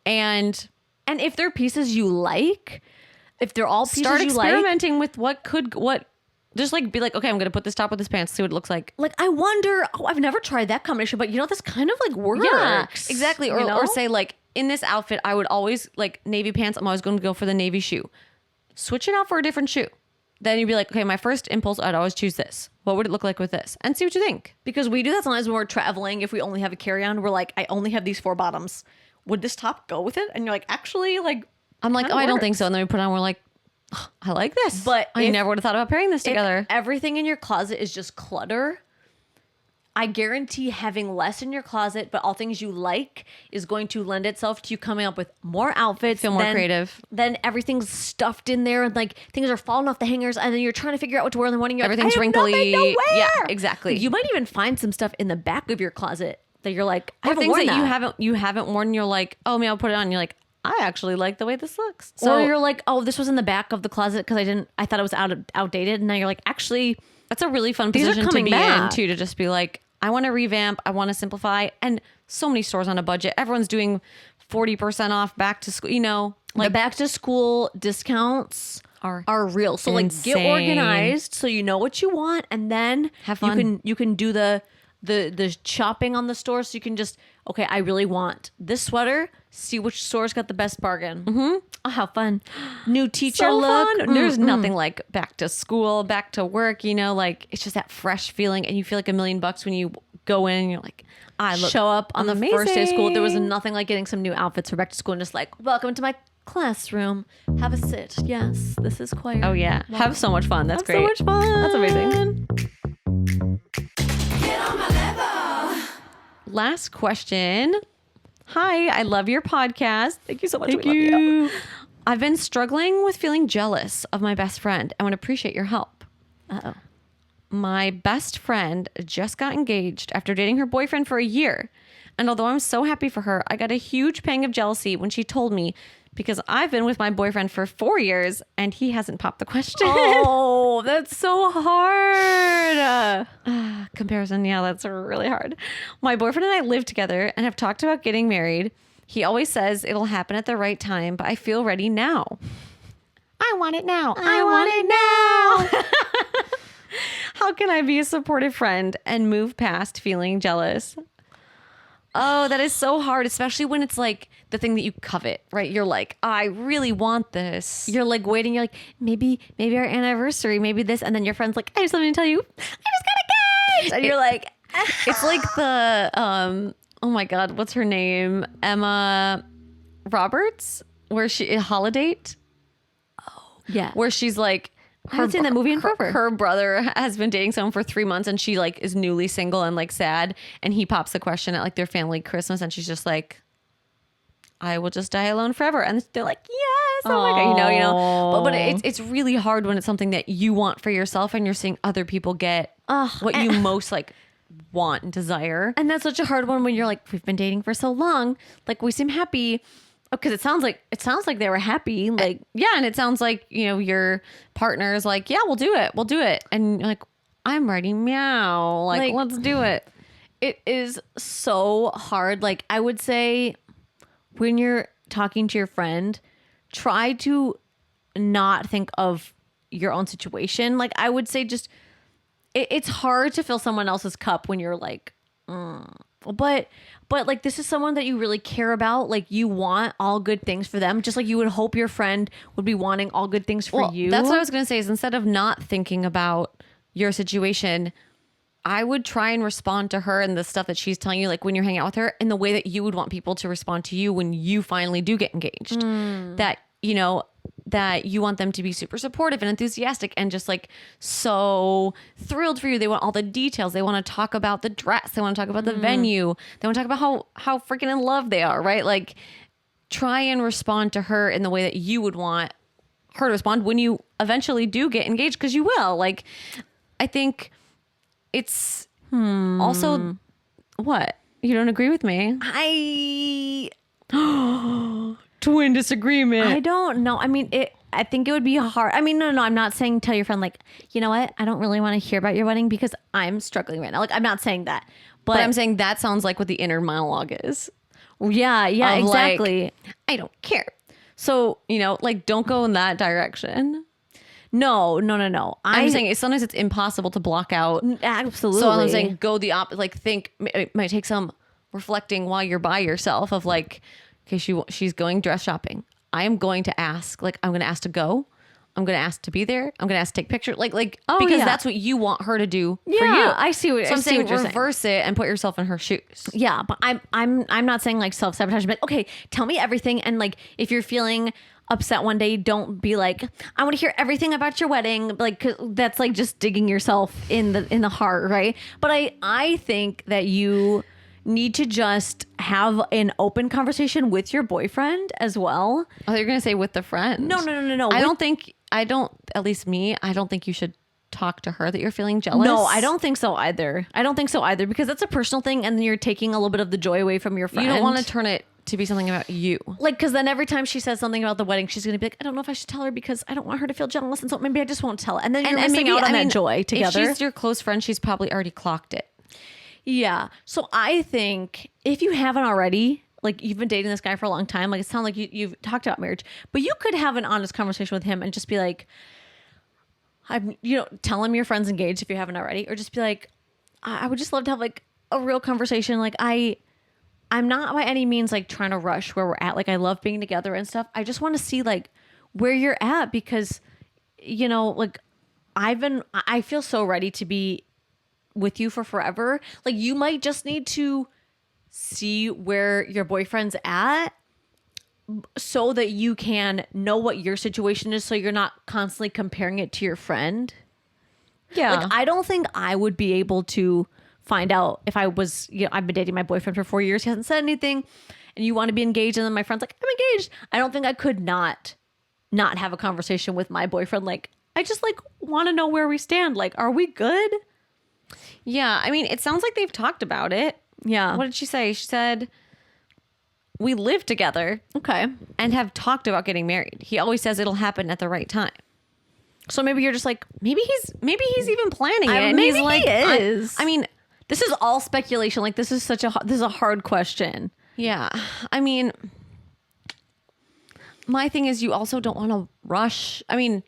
and if they're pieces you like, if they're all pieces Start you like. experimenting with what. Just like be like, okay, I'm gonna put this top with this pants, see what it looks like. Like, I wonder, I've never tried that combination, but this kind of like works. Yeah, exactly. Or, you know? or say like, in this outfit, I would always like navy pants. I'm always going to go for the navy shoe. Switch it out for a different shoe. Then you'd be like, okay, my first impulse, I'd always choose this. What would it look like with this? And see what you think. Because we do that sometimes when we're traveling. If we only have a carry-on, we're like, I only have these 4 bottoms. Would this top go with it? And you're like, actually, like, I'm like, oh, I don't think so. And then we put it on, we're like, oh, I like this. But I never would have thought about pairing this together. If everything in your closet is just clutter, I guarantee having less in your closet, but all things you like, is going to lend itself to you coming up with more outfits. Feel more creative. Then everything's stuffed in there and like things are falling off the hangers, and then you're trying to figure out what to wear in the morning. You're Everything's like, wrinkly. I have nothing to wear. Yeah, exactly. You might even find some stuff in the back of your closet that you're like, I Or haven't things worn that you haven't worn, and you're like, oh, maybe I'll put it on. And you're like, I actually like the way this looks. Or you're like, oh, this was in the back of the closet because I thought it was outdated, and now you're like, actually, that's a really fun these are position to coming be back. in too, to just be like, I want to revamp, I want to simplify. And so many stores on a budget. Everyone's doing 40% off back to school, like the back to school discounts are real. So like, get insane. organized so you know what you want, and then Have fun. You can do the shopping on the store. So you can just, okay, I really want this sweater. See which store's got the best bargain. Mm-hmm. Oh, how fun. New teacher so look. fun. There's nothing like back to school, back to work, like it's just that fresh feeling, and you feel like $1,000,000 when you go in and you're like, I look show up on amazing. the first day of school. There was nothing like getting some new outfits for back to school and just like, welcome to my classroom. Have a sit. Yes, this is choir. Oh yeah. Wow. Have so much fun. That's great. So much fun. That's amazing. Get on my level. Last question. Hi, I love your podcast. Thank you so much. Thank We love you. I've been struggling with feeling jealous of my best friend. I would appreciate your help. Uh-oh. My best friend just got engaged after dating her boyfriend for a year. And although I'm so happy for her, I got a huge pang of jealousy when she told me, because I've been with my boyfriend for 4 years and he hasn't popped the question. Oh, that's so hard. Comparison, yeah, that's really hard. My boyfriend and I live together and have talked about getting married. He always says it'll happen at the right time, but I feel ready now. I want it now. I want it now. How can I be a supportive friend and move past feeling jealous? Oh, that is so hard, especially when it's like the thing that you covet, right? You're like, I really want this. You're like waiting. You're like, maybe our anniversary, maybe this. And then your friend's like, I have something to tell you. I just got engaged. And you're like, It's like the, oh my God, what's her name? Emma Roberts, where Holiday, yeah. where she's like, I haven't seen that movie in forever. Her brother has been dating someone for 3 months and she like is newly single and like sad. And he pops the question at like their family Christmas and she's just like, I will just die alone forever. And they're like, yes, oh my God, you know. But it's really hard when it's something that you want for yourself and you're seeing other people get what you most like want and desire. And that's such a hard one when you're like, we've been dating for so long. Like, we seem happy. Because it sounds like they were happy. Like, yeah, and it sounds like, your partner is like, yeah, we'll do it. And you're like, I'm ready, meow. Like, let's do it. it is so hard. Like, I would say when you're talking to your friend, try to not think of your own situation. Like, I would say just, it's hard to fill someone else's cup when you're like, But like, this is someone that you really care about. Like, you want all good things for them, just like you would hope your friend would be wanting all good things for you. That's what I was going to say is instead of not thinking about your situation, I would try and respond to her and the stuff that she's telling you, like when you're hanging out with her, in the way that you would want people to respond to you when you finally do get engaged. That, that you want them to be super supportive and enthusiastic and just like so thrilled for you. They want all the details. They want to talk about the dress. They want to talk about the venue. They want to talk about how freaking in love they are, right? Like, try and respond to her in the way that you would want her to respond when you eventually do get engaged, because you will. Like, I think it's also what? You don't agree with me? Twin disagreement. I don't know. I mean, I think it would be hard. I mean, no, I'm not saying tell your friend like, you know what? I don't really want to hear about your wedding because I'm struggling right now. Like, I'm not saying that, but I'm saying that sounds like what the inner monologue is. Yeah, of exactly. Like, I don't care. So, like don't go in that direction. no. I'm saying sometimes it's impossible to block out. Absolutely. So I'm saying go the opposite. Like think it might take some reflecting while you're by yourself of like, okay, she's going dress shopping. I am going to ask, like I'm going to ask to go. I'm going to ask to be there. I'm going to ask to take pictures. Like because that's what you want her to do for you. I see what. So I'm saying you're reverse it and put yourself in her shoes. Yeah, but I'm not saying like self-sabotage, but okay, tell me everything. And like if you're feeling upset one day, don't be like, I want to hear everything about your wedding. Like 'cause that's like just digging yourself in the heart, right? But I think that you need to just have an open conversation with your boyfriend as well. Oh, you're going to say with the friend. No. I don't, at least me, I don't think you should talk to her that you're feeling jealous. No, I don't think so either. Because that's a personal thing, and then you're taking a little bit of the joy away from your friend. You don't want to turn it to be something about you. Like, because then every time she says something about the wedding, she's going to be like, I don't know if I should tell her because I don't want her to feel jealous, and so maybe I just won't tell her. And then you're missing maybe, out on that joy together. If she's your close friend, she's probably already clocked it. Yeah. So I think if you haven't already, like you've been dating this guy for a long time, like it sounds like you've talked about marriage, but you could have an honest conversation with him and just be like, tell him your friend's engaged if you haven't already, or just be like, I would just love to have like a real conversation. Like I'm not by any means like trying to rush where we're at. Like I love being together and stuff. I just want to see like where you're at because, like I feel so ready to be with you for forever. Like you might just need to see where your boyfriend's at so that you can know what your situation is so you're not constantly comparing it to your friend. Yeah. Like I don't think I would be able to find out if I was, I've been dating my boyfriend for 4 years, he hasn't said anything, and you want to be engaged, and then my friend's like, I'm engaged. I don't think I could not have a conversation with my boyfriend. Like I just like want to know where we stand. Like, are we good? Yeah, I mean, it sounds like they've talked about it. Yeah. What did she say? She said, we live together. Okay. And have talked about getting married. He always says it'll happen at the right time. So maybe you're just like, maybe he's even planning it. And maybe he's like, he is. I mean, this is all speculation. Like this is a hard question. Yeah. I mean, my thing is you also don't want to rush. I mean,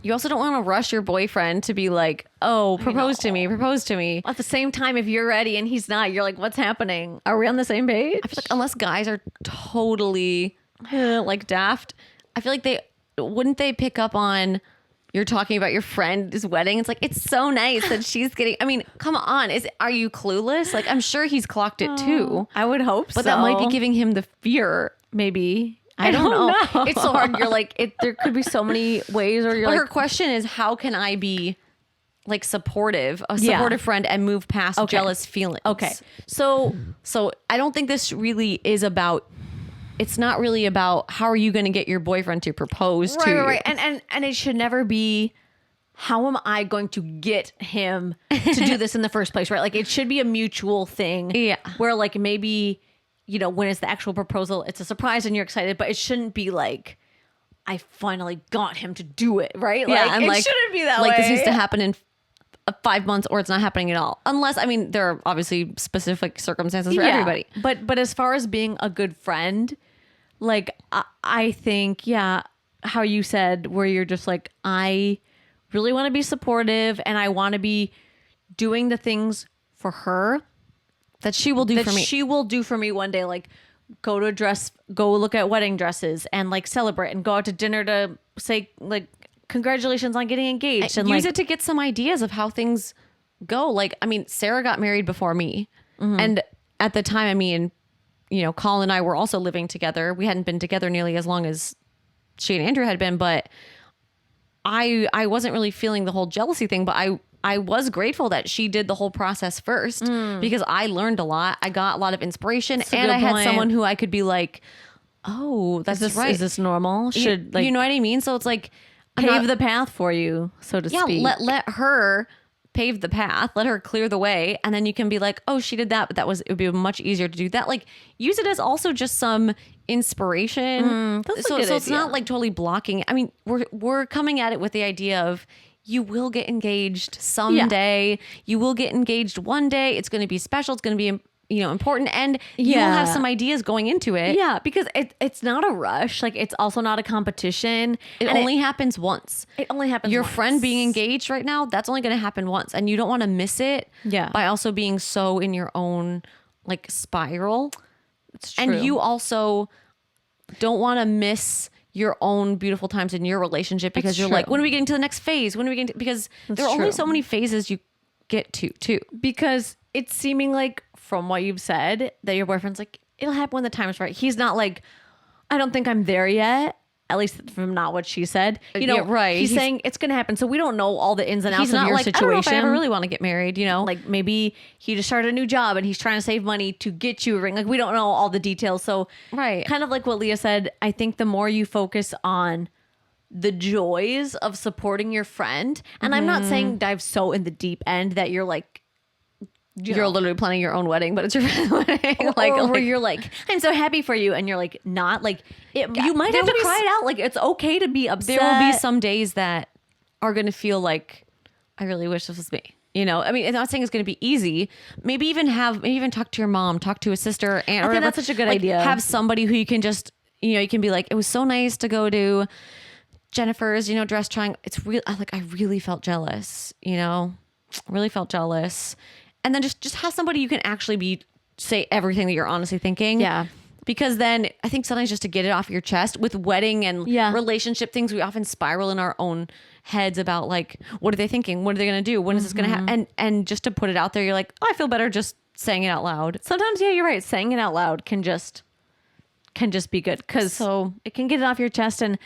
you also don't want to rush your boyfriend to be like, oh, propose to me. At the same time, if you're ready and he's not, you're like, what's happening? Are we on the same page? I feel like unless guys are totally like daft, I feel like wouldn't they pick up on you're talking about your friend's wedding. It's like, it's so nice that she's getting, I mean, come on. Are you clueless? Like, I'm sure he's clocked it too. I would hope so. But that might be giving him the fear. Maybe. I don't know. It's so hard. You're like, there could be so many ways or you're but like. Her question is, how can I be like a supportive friend and move past jealous feelings? Okay. So I don't think this really is about, it's not really about how are you going to get your boyfriend to propose to you. Right. And it should never be, how am I going to get him to do this in the first place, right? Like it should be a mutual thing. Yeah. Where like maybe, when it's the actual proposal, it's a surprise and you're excited, but it shouldn't be like, I finally got him to do it, right? Yeah, like, and it shouldn't be that way. Like this needs to happen in 5 months or it's not happening at all. Unless, I mean, there are obviously specific circumstances for everybody. But as far as being a good friend, like I think, how you said, where you're just like, I really want to be supportive and I want to be doing the things for her that she will do for me. She will do for me one day, like go look at wedding dresses and like celebrate and go out to dinner to say like congratulations on getting engaged and use like, it to get some ideas of how things go. Like, I mean, Sarah got married before me. Mm-hmm. And at the time, I mean, Colin and I were also living together. We hadn't been together nearly as long as she and Andrew had been, but I wasn't really feeling the whole jealousy thing, but I was grateful that she did the whole process first because I learned a lot. I got a lot of inspiration and I had someone who I could be like, oh, that's right. Is this normal? Should you know what I mean? So it's like pave the path for you, so to speak. Yeah, let her pave the path, let her clear the way, and then you can be like, oh, she did that, but it would be much easier to do that. Like use it as also just some inspiration. So it's not like totally blocking. I mean, we're coming at it with the idea of you will get engaged someday. Yeah. You will get engaged one day. It's going to be special. It's going to be important, and you will have some ideas going into it. Yeah, because it's not a rush. Like, it's also not a competition. It only happens once. It only happens Your once. friend being engaged right now, that's only going to happen once, and you don't want to miss it. Yeah. By also being so in your own like spiral. It's true. And you also don't want to miss your own beautiful times in your relationship because you're like, when are we getting to the next phase? When are we getting to, because there are only so many phases you get to too. Because it's seeming like, from what you've said, that your boyfriend's like, it'll happen when the time is right. He's not like, I don't think I'm there yet. At least from not what she said. Right. He's saying it's going to happen. So we don't know all the ins and outs He's of not your like, situation. I don't know if I ever really want to get married, Like, maybe he just started a new job and he's trying to save money to get you a ring. Like, we don't know all the details. So kind of like what Leah said, I think the more you focus on the joys of supporting your friend, and I'm not saying dive so in the deep end that you're like, you're literally planning your own wedding, but it's your friend's wedding. or where you're like, I'm so happy for you, and you're like, not like it. You might have to cry it out. Like, it's okay to be upset. There will be some days that are going to feel like, I really wish this was me. I mean, I'm not saying it's going to be easy. Maybe even talk to your mom, talk to a sister, aunt, or whatever. That's such a good idea. Have somebody who you can just, you can be like, it was so nice to go to Jennifer's, dress trying. It's real. I really felt jealous, really felt jealous. And then just have somebody you can actually say everything that you're honestly thinking. Yeah. Because then I think sometimes just to get it off your chest with wedding and relationship things, we often spiral in our own heads about like, what are they thinking? What are they going to do? When is this going to happen? And just to put it out there, you're like, oh, I feel better just saying it out loud. Sometimes, yeah, you're right. Saying it out loud can just be good, because it can get it off your chest, and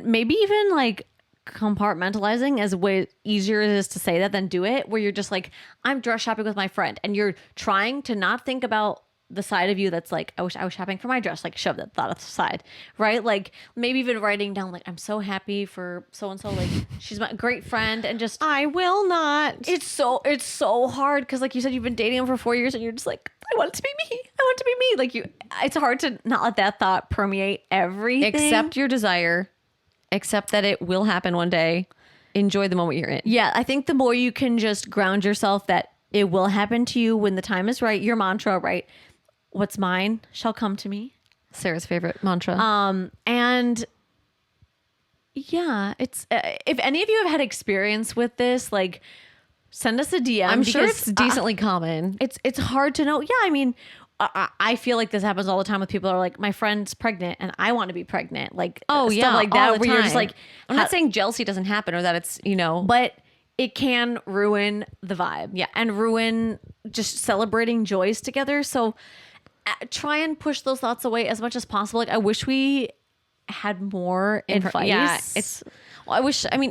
maybe even like compartmentalizing as way easier it is to say that than do it, where you're just like, I'm dress shopping with my friend, and you're trying to not think about the side of you that's like, I wish I was shopping for my dress, like shove that thought aside, right? Like, maybe even writing down like, I'm so happy for so and so, like she's my great friend, and just I will not. It's so hard, because like you said, you've been dating him for 4 years, and you're just like, I want it to be me. I want it to be me. Like, it's hard to not let that thought permeate everything. Accept your desire. Accept that it will happen one day. Enjoy the moment you're in. Yeah, I think the more you can just ground yourself that it will happen to you when the time is right, your mantra, right? What's mine shall come to me. Sarah's favorite mantra. And yeah, it's if any of you have had experience with this, like, send us a DM. I'm sure it's decently common. It's hard to know. Yeah, I mean, I feel like this happens all the time with people who are like, my friend's pregnant and I want to be pregnant. Like, stuff like that, where you're just like, I'm not saying jealousy doesn't happen or that it's, but it can ruin the vibe. Yeah. And ruin just celebrating joys together. So try and push those thoughts away as much as possible. Like, I wish we had more advice. Yeah,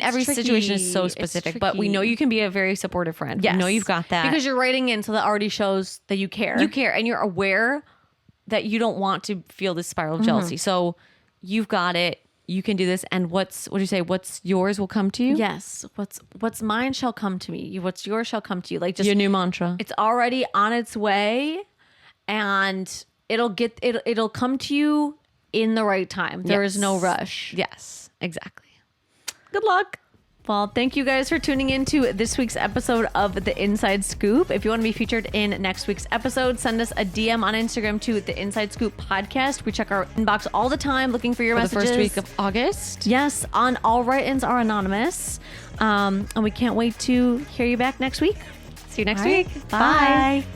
every situation is so specific, but we know you can be a very supportive friend. Yes. We know you've got that. Because you're writing in, so that already shows that you care. You care, and you're aware that you don't want to feel this spiral of jealousy. So you've got it. You can do this. And what do you say? What's yours will come to you? Yes. What's mine shall come to me. What's yours shall come to you. Like, just your new mantra. It's already on its way, and it'll come to you in the right time. There is no rush. Yes, exactly. Good luck. Well, thank you guys for tuning into this week's episode of The Inside Scoop. If you want to be featured in next week's episode, send us a DM on Instagram to The Inside Scoop Podcast. We check our inbox all the time looking for your messages. The first week of August. Yes, on all write-ins are anonymous. And we can't wait to hear you back next week. See you next week. Bye.